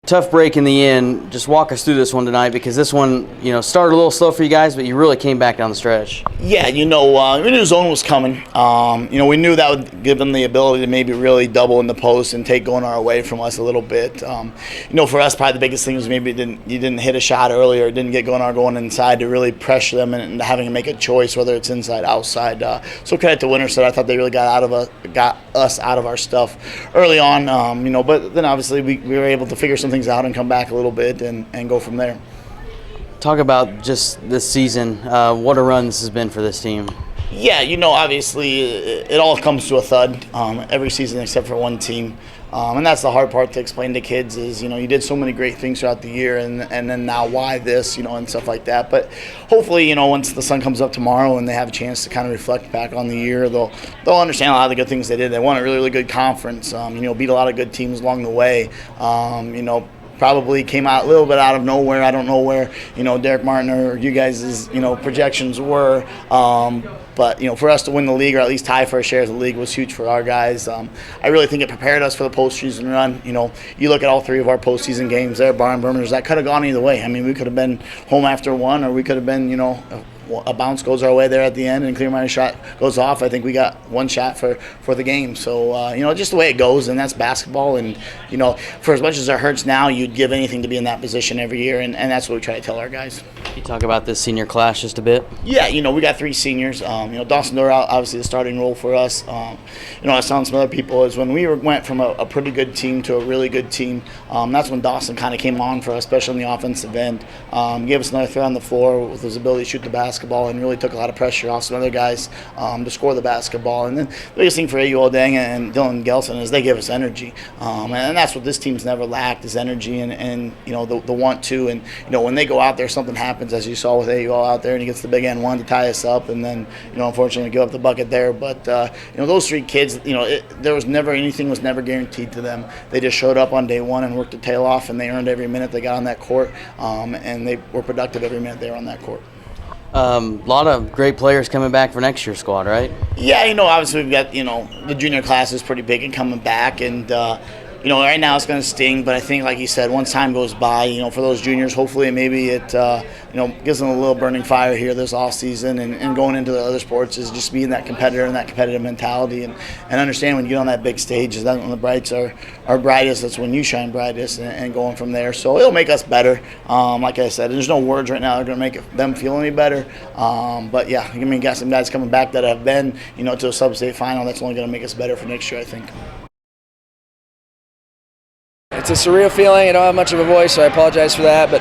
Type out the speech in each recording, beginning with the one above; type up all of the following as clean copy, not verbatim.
tough break in the end. Just walk us through this one tonight, because this one, started a little slow for you guys, but you really came back down the stretch. Yeah, we knew zone was coming. We knew that would give them the ability to maybe really double in the post and take going our way from us a little bit. For us, probably the biggest thing was maybe you didn't hit a shot earlier, didn't get going inside to really pressure them and having to make a choice whether it's inside, outside. So credit to Winterset. I thought they really got us out of our stuff early on. But then obviously we were able to figure some things out and come back a little bit and go from there. Talk about just this season, what a run this has been for this team. Yeah, obviously it all comes to a thud every season except for one team. And that's the hard part to explain to kids is, you did so many great things throughout the year and then now why this, and stuff like that. But hopefully, once the sun comes up tomorrow and they have a chance to kind of reflect back on the year, they'll understand a lot of the good things they did. They won a really, really good conference, beat a lot of good teams along the way, probably came out a little bit out of nowhere. I don't know where, Derek Martin or you guys' projections were. But, for us to win the league or at least tie for a share of the league was huge for our guys. I really think it prepared us for the postseason run. You look at all three of our postseason games there, barn burners, that could have gone either way. I mean, we could have been home after one, or we could have been, a bounce goes our way there at the end and clear minor shot goes off. I think we got one shot for the game. So, just the way it goes, and that's basketball. And, for as much as it hurts now, you'd give anything to be in that position every year, and that's what we try to tell our guys. You talk about this senior class just a bit? Yeah, we got three seniors. Dawson Dorr, obviously the starting role for us. I was telling some other people is when we went from a pretty good team to a really good team, that's when Dawson kind of came on for us, especially in the offensive end. Gave us another threat on the floor with his ability to shoot the basketball and really took a lot of pressure off some other guys to score the basketball. And then the biggest thing for A.U. Aldang and Dylan Gelson is they give us energy. And that's what this team's never lacked is energy and the want to. And, when they go out there, something happens, as you saw with A.U. out there, and he gets the big end one to tie us up. And then, unfortunately, give up the bucket there. But, those three kids, anything was never guaranteed to them. They just showed up on day one and worked their tail off, and they earned every minute they got on that court. And they were productive every minute they were on that court. A lot of great players coming back for next year's squad, right? Yeah, obviously we've got, the junior class is pretty big and coming back. And, right now it's going to sting. But I think, like you said, once time goes by, for those juniors, hopefully maybe it, gives them a little burning fire here this offseason and going into the other sports is just being that competitor and that competitive mentality and understand when you get on that big stage is that when the brights are brightest, that's when you shine brightest and going from there. So it'll make us better. Like I said, there's no words right now that are going to make them feel any better. But yeah, got some guys coming back that have been, to a sub-state final. That's only going to make us better for next year, I think. It's a surreal feeling. I don't have much of a voice, so I apologize for that. But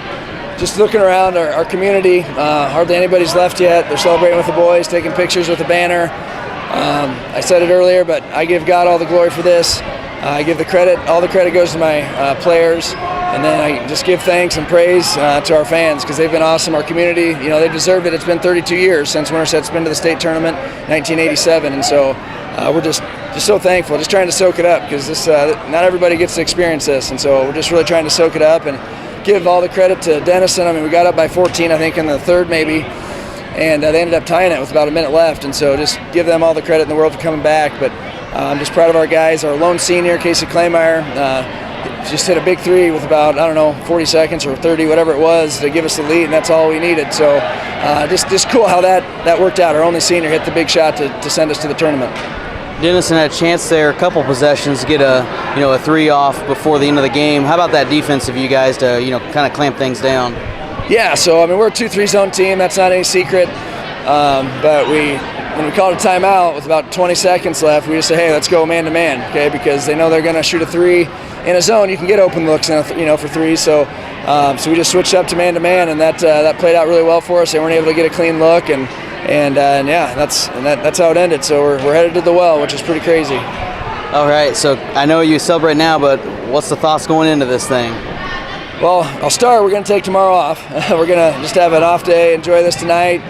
just looking around our community, hardly anybody's left yet. They're celebrating with the boys, taking pictures with the banner. I said it earlier, but I give God all the glory for this. I give the credit. All the credit goes to my players. And then I just give thanks and praise to our fans because they've been awesome. Our community, they deserved it. It's been 32 years since Winterset's been to the state tournament, 1987. And so we're just so thankful, just trying to soak it up because this not everybody gets to experience this. And so we're just really trying to soak it up and give all the credit to Denison. I mean, we got up by 14, I think, in the third maybe. And they ended up tying it with about a minute left. And so just give them all the credit in the world for coming back. But I'm just proud of our guys. Our lone senior, Casey Claymire, just hit a big three with about, 40 seconds or 30, whatever it was, to give us the lead, and that's all we needed. So just cool how that worked out. Our only senior hit the big shot to send us to the tournament. Denison had a chance there, a couple possessions, to get a three off before the end of the game. How about that defense of you guys to kind of clamp things down? Yeah, so we're a 2-3 zone team. That's not any secret. But when we called a timeout with about 20 seconds left, we just said, hey, let's go man to man, okay? Because they know they're going to shoot a three in a zone. You can get open looks, for threes. So we just switched up to man, and that played out really well for us. They weren't able to get a clean look, and that's how it ended. So we're headed to the well, which is pretty crazy. All right. So I know you celebrate now, but what's the thoughts going into this thing? Well, I'll start. We're going to take tomorrow off. We're going to just have an off day, enjoy this tonight.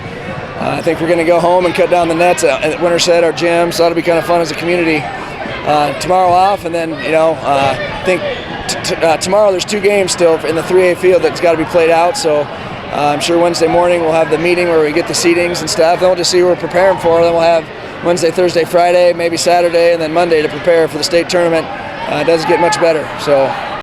I think we're going to go home and cut down the nets at Winterset, our gym, so that'll be kind of fun as a community. Tomorrow off, and then, I think tomorrow there's 2 games still in the 3A field that's got to be played out, so I'm sure Wednesday morning we'll have the meeting where we get the seedings and stuff, then we'll just see what we're preparing for, then we'll have Wednesday, Thursday, Friday, maybe Saturday, and then Monday to prepare for the state tournament. It doesn't get much better, so